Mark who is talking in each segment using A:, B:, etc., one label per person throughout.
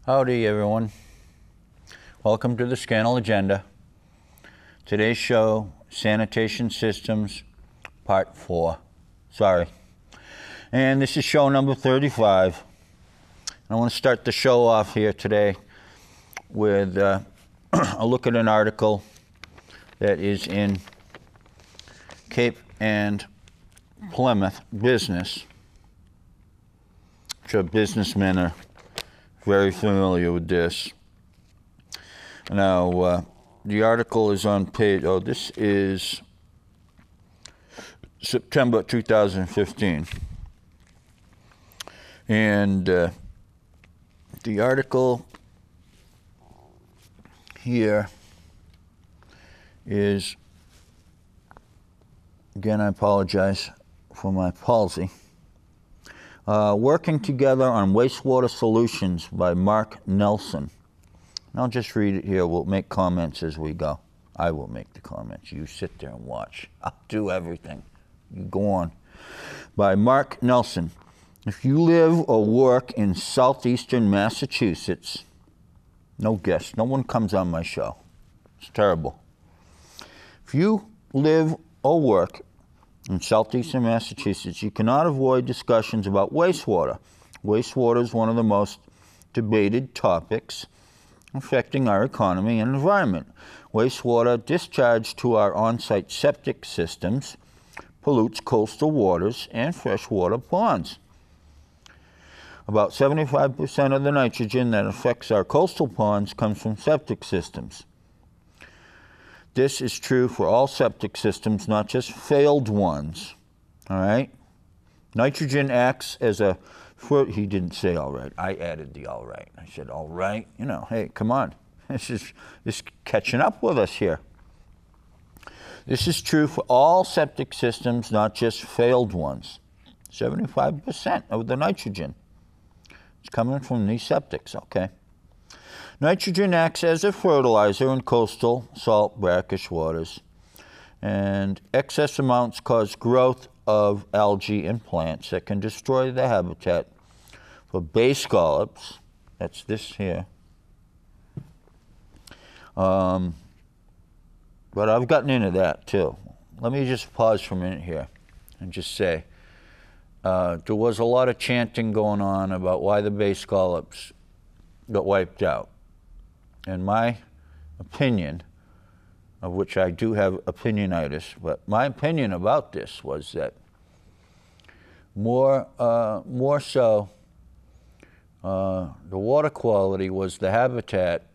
A: Howdy everyone. Welcome to the Scannell Agenda. Today's show, Sanitation Systems, Part 4. Sorry. And this is show number 35. I want to start the show off here today with a look at an article that is in Cape and Plymouth Business. I'm sure businessmen are very familiar with this. Now, the article is on page, this is September 2015. And the article here is, again, I apologize for my palsy. Working Together on Wastewater Solutions by Mark Nelson. And I'll just read it here. We'll make comments as we go. I will make the comments. You sit there and watch. I'll do everything. You go on. By Mark Nelson. If you live or work in southeastern Massachusetts, no guests, no one comes on my show. It's terrible. If you live or work in southeastern Massachusetts, you cannot avoid discussions about wastewater. Wastewater is one of the most debated topics affecting our economy and environment. Wastewater discharged to our on-site septic systems pollutes coastal waters and freshwater ponds. About 75% of the nitrogen that affects our coastal ponds comes from septic systems. This is true for all septic systems, not just failed ones, all right? Nitrogen acts as a, he didn't say all right, I added the all right. I said, all right, you know, hey, come on. This is catching up with us here. This is true for all septic systems, not just failed ones. 75% of the nitrogen is coming from these septics, okay? Nitrogen acts as a fertilizer in coastal salt brackish waters, and excess amounts cause growth of algae and plants that can destroy the habitat for bay scallops. That's this here. But I've gotten into that too. Let me just pause for a minute here and just say, there was a lot of chanting going on about why the bay scallops got wiped out. And my opinion, of which I do have opinionitis, but my opinion about this was that more so, the water quality was the habitat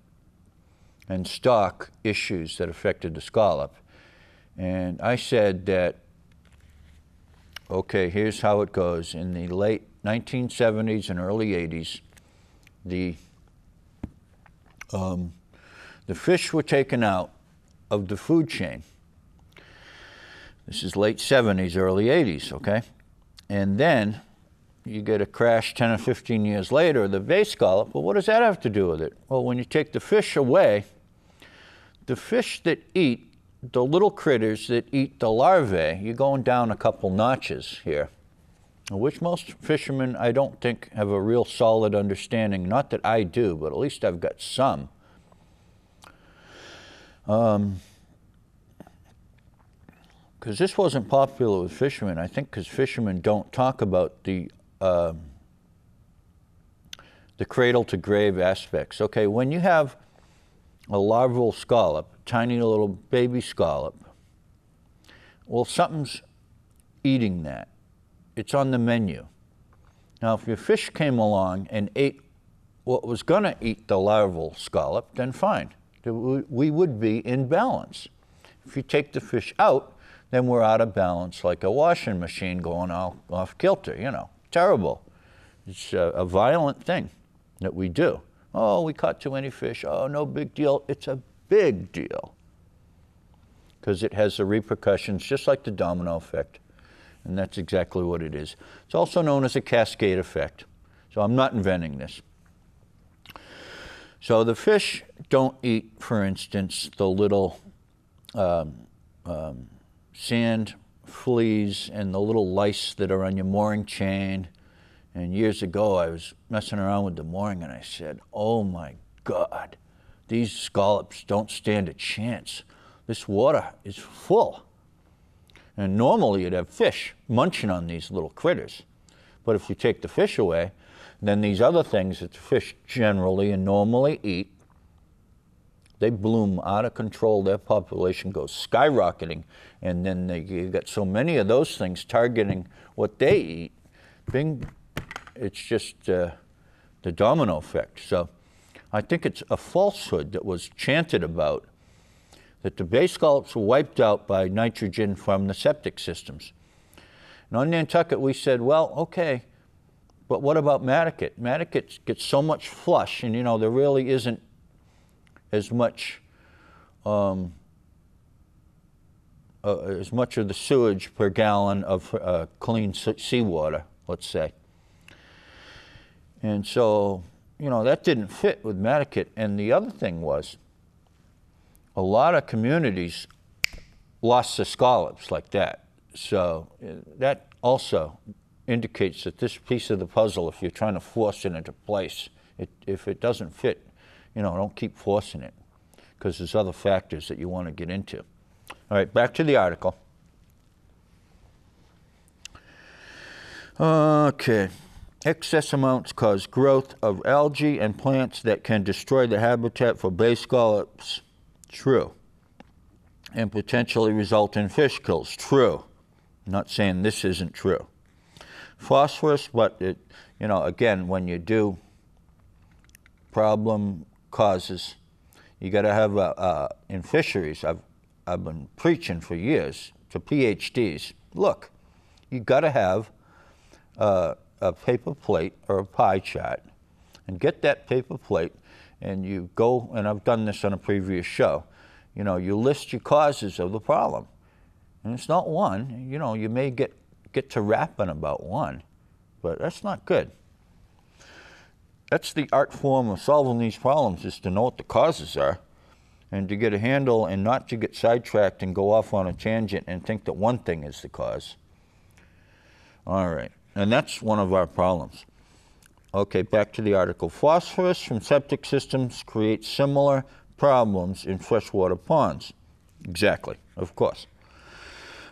A: and stock issues that affected the scallop. And I said that, okay, here's how it goes. In the late 1970s and early 80s, the fish were taken out of the food chain. This is late 70s, early 80s, okay? And then you get a crash 10 or 15 years later, the bay scallop. Well, what does that have to do with it? Well, when you take the fish away, the fish that eat, the little critters that eat the larvae, you're going down a couple notches here, which most fishermen, I don't think, have a real solid understanding. Not that I do, but at least I've got some. Because this wasn't popular with fishermen, I think because fishermen don't talk about the cradle to grave aspects. Okay, when you have a larval scallop, tiny little baby scallop, well, something's eating that. It's on the menu. Now, if your fish came along and ate what was going to eat the larval scallop, then fine. We would be in balance. If you take the fish out, then we're out of balance, like a washing machine going off kilter, you know. Terrible. It's a violent thing that we do. Oh, we caught too many fish. Oh, no big deal. It's a big deal because it has the repercussions, just like the domino effect. And that's exactly what it is. It's also known as a cascade effect. So I'm not inventing this. So the fish don't eat, for instance, the little sand fleas and the little lice that are on your mooring chain And years ago, I was messing around with the mooring, and I said, oh my God, these scallops don't stand a chance. This water is full. And normally you'd have fish munching on these little critters. But if you take the fish away, then these other things that the fish generally and normally eat, they bloom out of control. Their population goes skyrocketing. And then you got so many of those things targeting what they eat. Bing, it's just the domino effect. So I think it's a falsehood that was chanted about, that the bay scallops were wiped out by nitrogen from the septic systems. And on Nantucket, we said, well, okay, but what about Madaket? Madaket gets so much flush, and there really isn't as much of the sewage per gallon of clean seawater, let's say. And so, that didn't fit with Madaket. And the other thing was, a lot of communities lost the scallops like that. So that also indicates that this piece of the puzzle, if you're trying to force it into place, if it doesn't fit, don't keep forcing it, because there's other factors that you want to get into. All right, back to the article. Okay. Excess amounts cause growth of algae and plants that can destroy the habitat for bay scallops. True. And potentially result in fish kills. True. I'm not saying this isn't true. Phosphorus, but again, when you do problem causes, you got to have in fisheries. I've been preaching for years to PhDs. Look, you got to have a paper plate or a pie chart, and get that paper plate, and you go, and I've done this on a previous show, you list your causes of the problem. And it's not one, you may get to rapping about one, but that's not good. That's the art form of solving these problems, is to know what the causes are, and to get a handle, and not to get sidetracked and go off on a tangent and think that one thing is the cause. All right, and that's one of our problems. Okay, back to the article. Phosphorus from septic systems creates similar problems in freshwater ponds. Exactly, of course.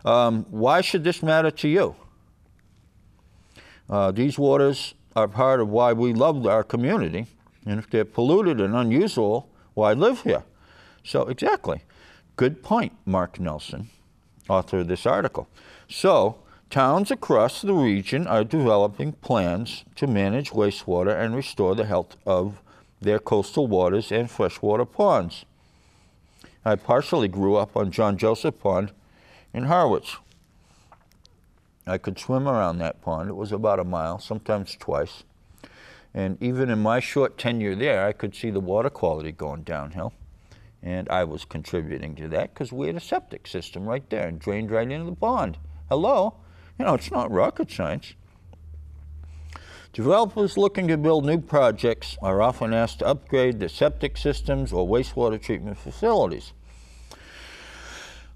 A: Why should this matter to you? These waters are part of why we love our community, and if they're polluted and unusable, why live here? So, exactly. Good point, Mark Nelson, author of this article. So, towns across the region are developing plans to manage wastewater and restore the health of their coastal waters and freshwater ponds. I partially grew up on John Joseph Pond in Harwich. I could swim around that pond. It was about a mile, sometimes twice. And even in my short tenure there, I could see the water quality going downhill. And I was contributing to that because we had a septic system right there and drained right into the pond. Hello? It's not rocket science. Developers looking to build new projects are often asked to upgrade their septic systems or wastewater treatment facilities.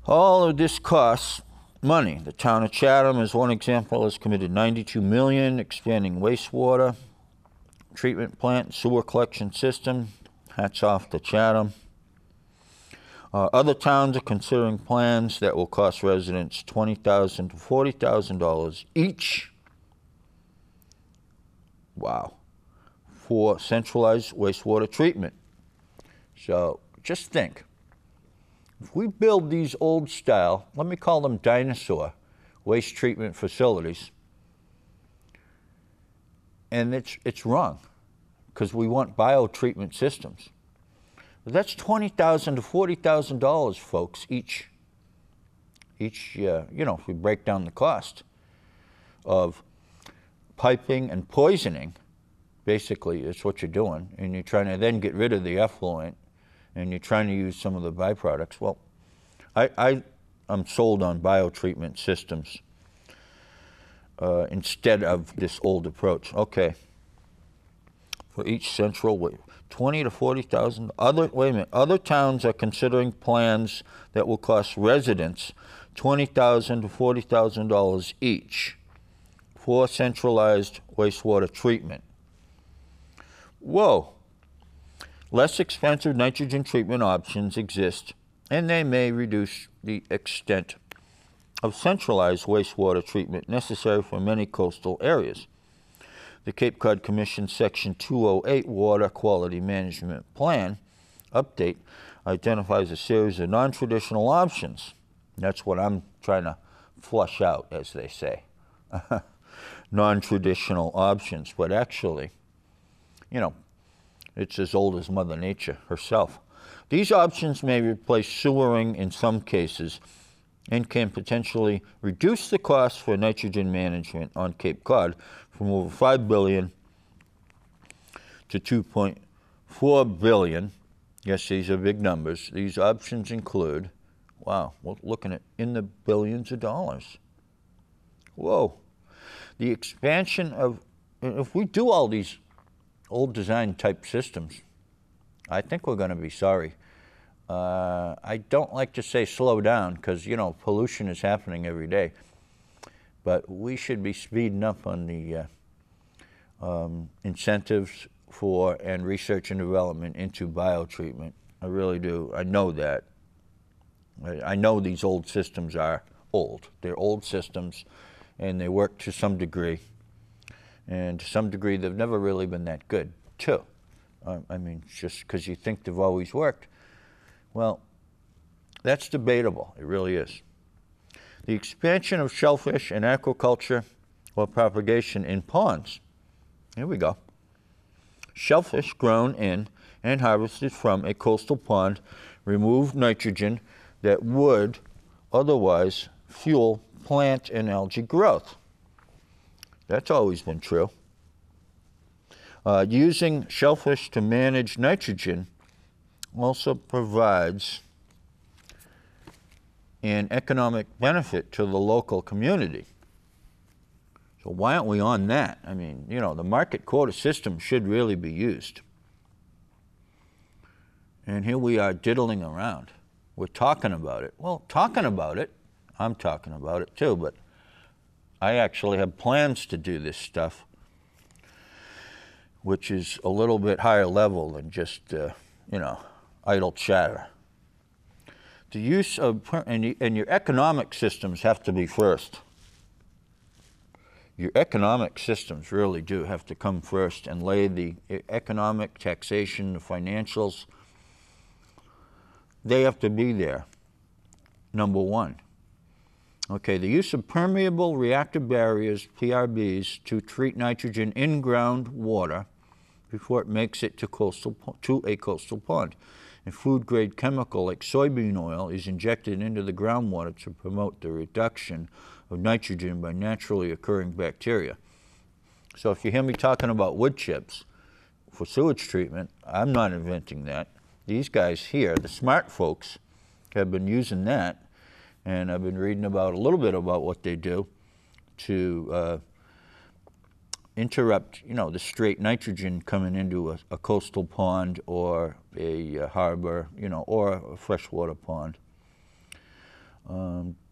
A: All of this costs money. The town of Chatham, as one example, has committed $92 million expanding wastewater treatment plant, sewer collection system. Hats off to Chatham. Other towns are considering plans that will cost residents $20,000 to $40,000 each. Wow. For centralized wastewater treatment. So just think, if we build these old style, let me call them dinosaur waste treatment facilities, and it's wrong, because we want biotreatment systems. But that's $20,000 to $40,000, folks, each. If we break down the cost of piping and poisoning, basically, it's what you're doing, and you're trying to then get rid of the effluent, and you're trying to use some of the byproducts. Well, I'm sold on biotreatment systems instead of this old approach. Okay. For each central way, $20,000 to $40,000. Other towns are considering plans that will cost residents $20,000 to $40,000 each for centralized wastewater treatment. Whoa! Less expensive nitrogen treatment options exist, and they may reduce the extent of centralized wastewater treatment necessary for many coastal areas. The Cape Cod Commission Section 208 Water Quality Management Plan update identifies a series of non-traditional options. That's what I'm trying to flush out, as they say. Non-traditional options, but actually, you know, it's as old as Mother Nature herself. These options may replace sewering in some cases and can potentially reduce the cost for nitrogen management on Cape Cod from over $5 billion to $2.4 billion. Yes, these are big numbers. These options include, wow, we're looking at in the billions of dollars. Whoa. The expansion of, if we do all these old design type systems, I think we're going to be sorry. I don't like to say slow down because, you know, pollution is happening every day. But we should be speeding up on the incentives for and research and development into biotreatment. I really do. I know that. I know these old systems are old. They're old systems, and they work to some degree. And to some degree, they've never really been that good, too. I mean, just because you think they've always worked, well, that's debatable. It really is. The expansion of shellfish and aquaculture or propagation in ponds. Here we go. Shellfish grown in and harvested from a coastal pond remove nitrogen that would otherwise fuel plant and algae growth. That's always been true. Using shellfish to manage nitrogen also provides an economic benefit to the local community. So why aren't we on that? I mean, you know, the market quota system should really be used. And here we are diddling around. We're talking about it. Well, talking about it, I'm talking about it too, but I actually have plans to do this stuff, which is a little bit higher level than just, you know, idle chatter. The use of, and your economic systems have to be first. Your economic systems really do have to come first and lay the economic taxation, the financials. They have to be there, number one. Okay, the use of permeable reactive barriers, PRBs, to treat nitrogen in groundwater before it makes it to a coastal pond. And food-grade chemical like soybean oil is injected into the groundwater to promote the reduction of nitrogen by naturally occurring bacteria. So if you hear me talking about wood chips for sewage treatment, I'm not inventing that. These guys here, the smart folks, have been using that, and I've been reading about a little bit about what they do to interrupt, you know, the straight nitrogen coming into a coastal pond or a harbor, you know, or a freshwater pond.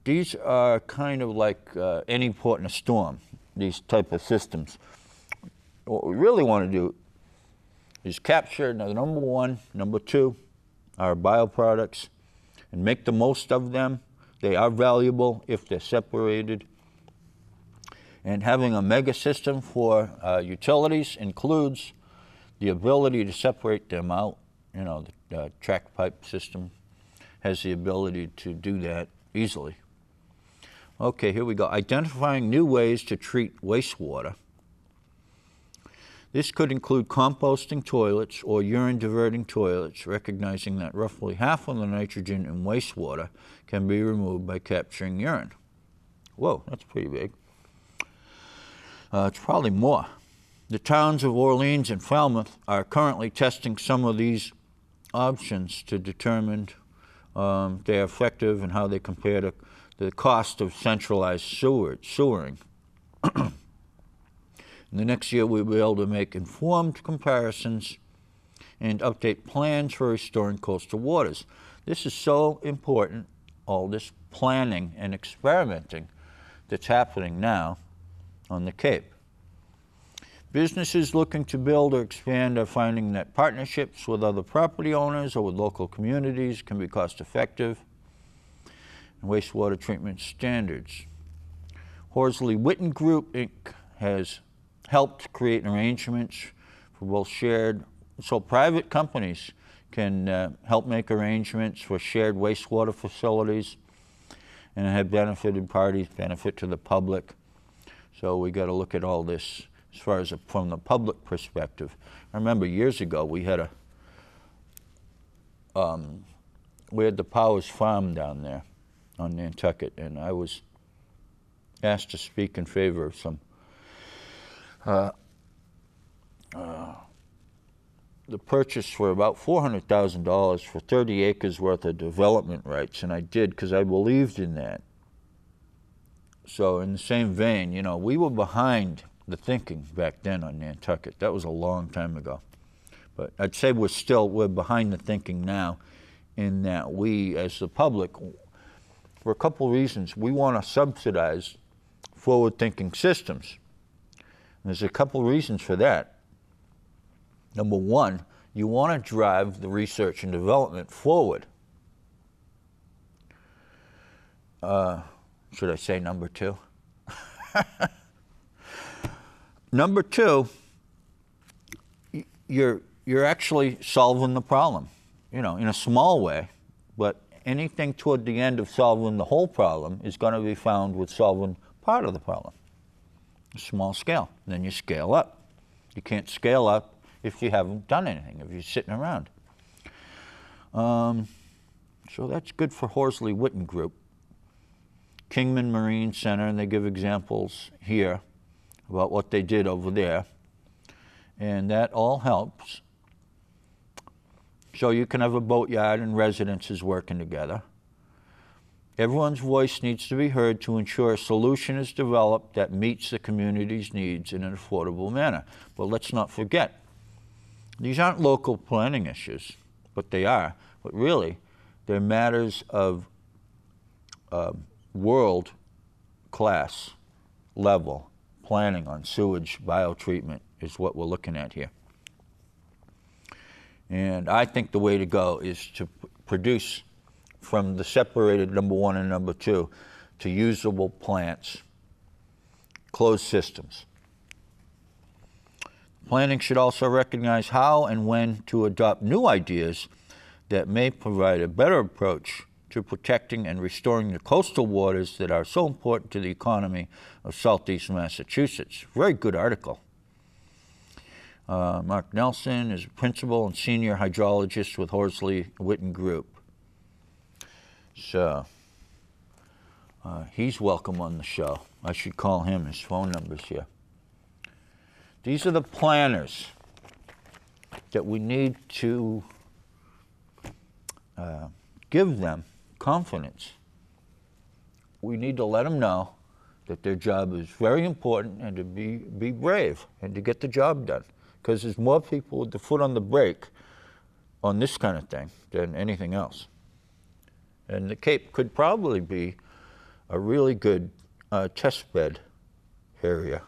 A: These are kind of like any port in a storm, these type of systems. What we really want to do is capture, now, number one, number two, our bioproducts, and make the most of them. They are valuable if they're separated. And having a mega system for utilities includes the ability to separate them out. You know, the track pipe system has the ability to do that easily. Okay, here we go. Identifying new ways to treat wastewater. This could include composting toilets or urine diverting toilets, recognizing that roughly half of the nitrogen in wastewater can be removed by capturing urine. Whoa, that's pretty big. It's probably more. The towns of Orleans and Falmouth are currently testing some of these options to determine they're effective and how they compare to the cost of centralized sewering. In the next year, we'll be able to make informed comparisons and update plans for restoring coastal waters. This is so important, all this planning and experimenting that's happening now on the Cape. Businesses looking to build or expand are finding that partnerships with other property owners or with local communities can be cost-effective. And wastewater treatment standards. Horsley Witten Group, Inc. has helped create arrangements for both shared, so private companies can help make arrangements for shared wastewater facilities and have benefited parties, benefit to the public. So we got to look at all this as far as from the public perspective. I remember years ago we had the Powers Farm down there on Nantucket, and I was asked to speak in favor of some the purchase for about $400,000 for 30 acres worth of development rights, and I did because I believed in that. So in the same vein, you know, we were behind the thinking back then on Nantucket. That was a long time ago. But I'd say we're behind the thinking now in that we, as the public, for a couple of reasons, we want to subsidize forward-thinking systems. And there's a couple of reasons for that. Number one, you want to drive the research and development forward. Should I say number two? Number two, you're actually solving the problem, you know, in a small way, but anything toward the end of solving the whole problem is going to be found with solving part of the problem. A small scale. Then you scale up. You can't scale up if you haven't done anything, if you're sitting around. So that's good for Horsley Witten Group. Kingman Marine Center, and they give examples here about what they did over there. And that all helps. So you can have a boatyard and residences working together. Everyone's voice needs to be heard to ensure a solution is developed that meets the community's needs in an affordable manner. But let's not forget, these aren't local planning issues, but they are. But really, they're matters of world-class level planning on sewage biotreatment is what we're looking at here. And I think the way to go is to produce from the separated number one and number two to usable plants, closed systems. Planning should also recognize how and when to adopt new ideas that may provide a better approach to protecting and restoring the coastal waters that are so important to the economy of Southeast Massachusetts. Very good article. Mark Nelson is principal and senior hydrologist with Horsley Witten Group. So he's welcome on the show. I should call him. His phone number's here. These are the planners that we need to give them confidence. We need to let them know that their job is very important and to be brave and to get the job done. Because there's more people with the foot on the brake on this kind of thing than anything else. And the Cape could probably be a really good test bed area.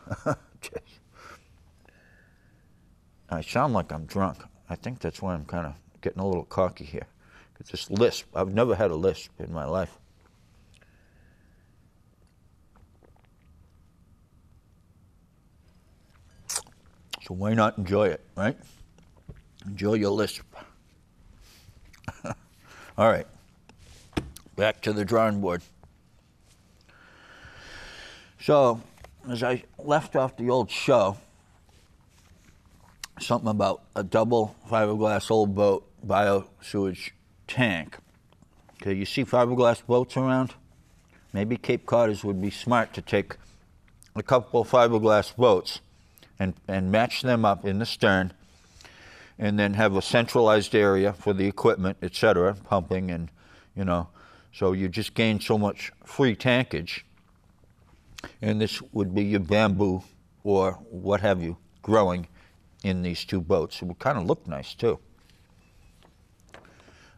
A: I sound like I'm drunk. I think that's why I'm kind of getting a little cocky here. It's this lisp. I've never had a lisp in my life. So why not enjoy it, right? Enjoy your lisp. All right. Back to the drawing board. So, as I left off the old show, something about a double fiberglass old boat bio-sewage tank. Okay, you see fiberglass boats around? Maybe Cape Codders would be smart to take a couple of fiberglass boats and match them up in the stern and then have a centralized area for the equipment, etc., pumping and, you know, so you just gain so much free tankage. And this would be your bamboo or what have you growing in these two boats. It would kind of look nice too.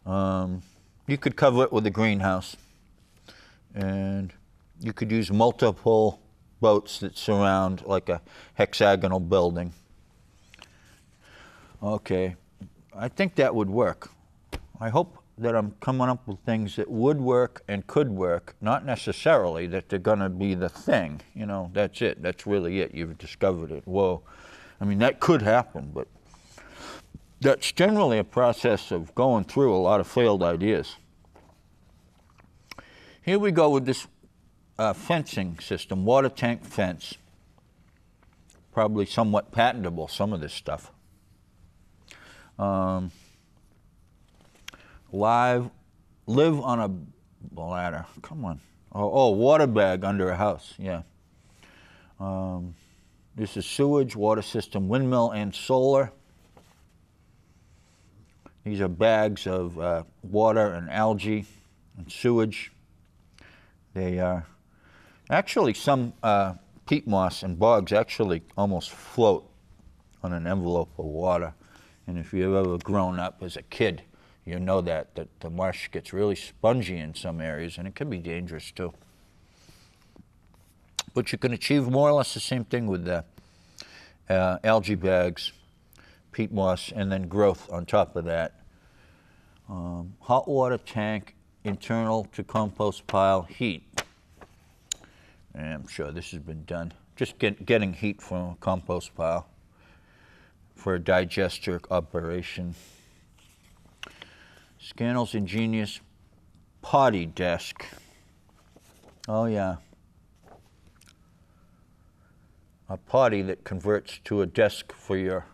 A: You could cover it with a greenhouse, and you could use multiple boats that surround like a hexagonal building. Okay, I think that would work. I hope that I'm coming up with things that would work and could work, not necessarily that they're going to be the thing. You know, that's it. That's really it. You've discovered it. Whoa. I mean, that could happen, but that's generally a process of going through a lot of failed ideas. Here we go with this fencing system, water tank fence. Probably somewhat patentable, some of this stuff. Live on a ladder. Come on. Oh, water bag under a house. Yeah. This is sewage, water system, windmill, and solar. These are bags of water and algae and sewage. They are actually some peat moss and bogs actually almost float on an envelope of water. And if you've ever grown up as a kid, you know that the marsh gets really spongy in some areas, and it can be dangerous too. But you can achieve more or less the same thing with the algae bags, peat moss, and then growth on top of that. Hot water tank, internal to compost pile, heat. And I'm sure this has been done. Just getting heat from a compost pile for a digester operation. Scannell's ingenious potty desk. Oh yeah. A potty that converts to a desk for your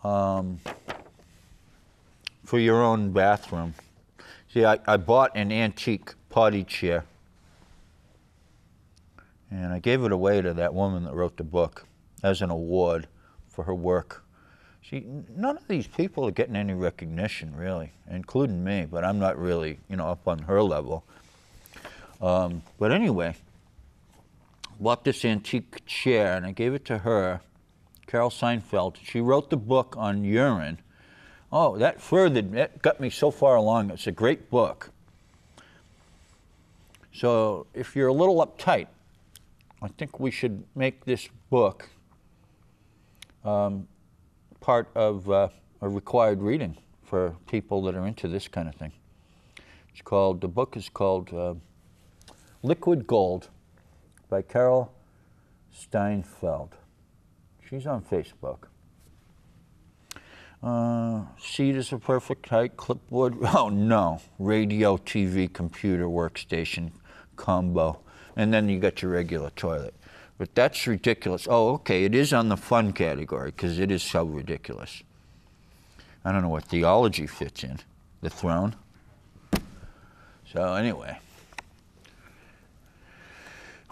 A: own bathroom. See, I bought an antique potty chair, and I gave it away to that woman that wrote the book as an award for her work. See, none of these people are getting any recognition, really, including me, but I'm not really, up on her level. But anyway, bought this antique chair, and I gave it to her, Carol Seinfeld. She wrote the book on urine. Oh, that got me so far along. It's a great book. So if you're a little uptight, I think we should make this book part of a required reading for people that are into this kind of thing. The book is called Liquid Gold by Carol Steinfeld. She's on Facebook. Seat is a perfect height, clipboard. Oh no, radio, TV, computer, workstation combo. And then you got your regular toilet. But that's ridiculous. Oh, okay, it is on the fun category because it is so ridiculous. I don't know what theology fits in. The throne. So anyway.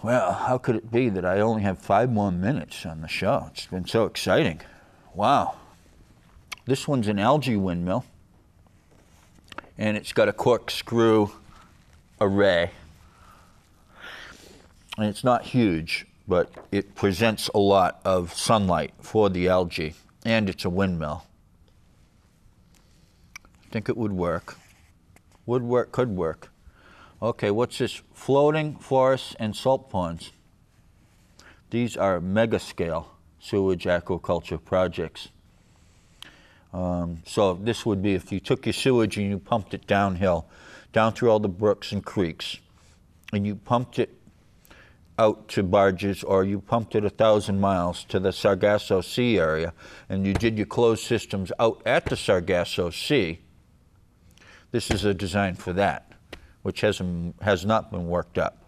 A: Well, how could it be that I only have 5 more minutes on the show? It's been so exciting. Wow. This one's an algae windmill, and it's got a corkscrew array. And it's not huge, but it presents a lot of sunlight for the algae, and it's a windmill. I think it would work. Would work, could work. Okay, what's this? Floating forests and salt ponds. These are mega-scale sewage aquaculture projects. So this would be if you took your sewage and you pumped it downhill, down through all the brooks and creeks, and you pumped it out to barges, or you pumped it 1,000 miles to the Sargasso Sea area, and you did your closed systems out at the Sargasso Sea. This is a design for that, which has not been worked up.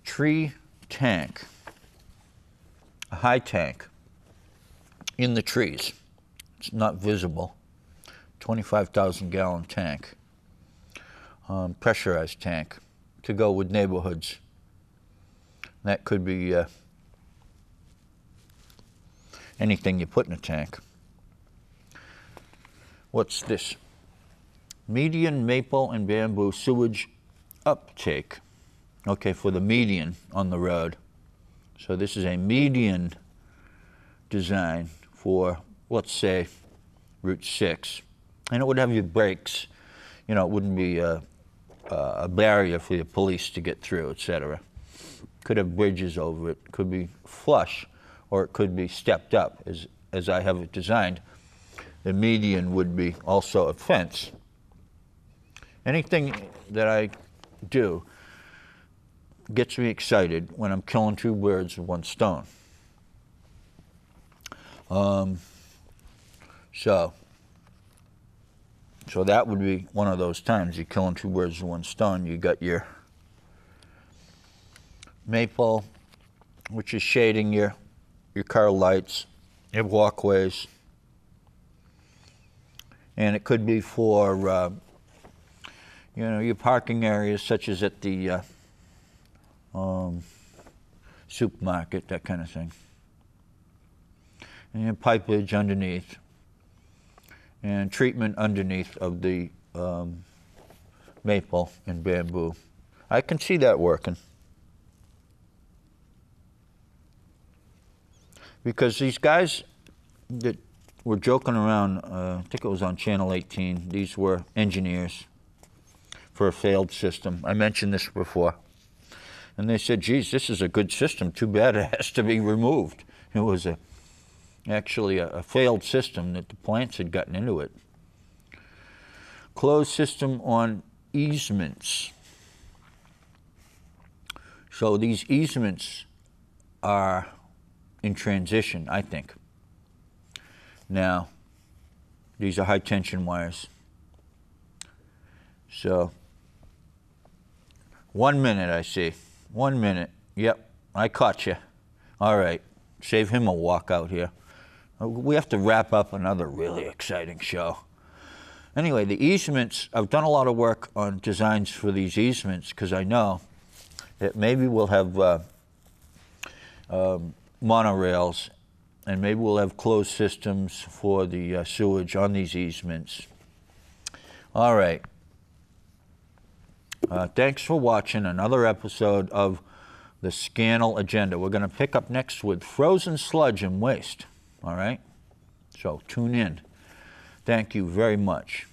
A: Tree tank, a high tank in the trees. It's not visible. 25,000 gallon tank, pressurized tank to go with neighborhoods. That could be anything you put in a tank. What's this? Median maple and bamboo sewage uptake. Okay, for the median on the road. So this is a median design for, let's say, Route 6. And it would have your brakes. It wouldn't be a barrier for the police to get through, etc. Could have bridges over it, could be flush, or it could be stepped up. As I have it designed, the median would be also a fence. Anything that I do gets me excited when I'm killing two birds with one stone. So that would be one of those times. You're killing two birds with one stone. You got your maple, which is shading your car lights, your walkways. And it could be for, your parking areas, such as at the supermarket, that kind of thing. And your pipeage underneath. And treatment underneath of the maple and bamboo. I can see that working. Because these guys that were joking around, I think it was on Channel 18, these were engineers for a failed system. I mentioned this before. And they said, geez, this is a good system, too bad it has to be removed. It was actually a failed system that the plants had gotten into it. Closed system on easements. So these easements are in transition, I think. Now, these are high tension wires. So, 1 minute I see. 1 minute. Yep, I caught you. All right, save him a walk out here. We have to wrap up another really exciting show. Anyway, the easements, I've done a lot of work on designs for these easements because I know that maybe we'll have monorails and maybe we'll have closed systems for the sewage on these easements. All right. Thanks for watching another episode of the Scannell Agenda. We're going to pick up next with frozen sludge and waste. All right? So tune in. Thank you very much.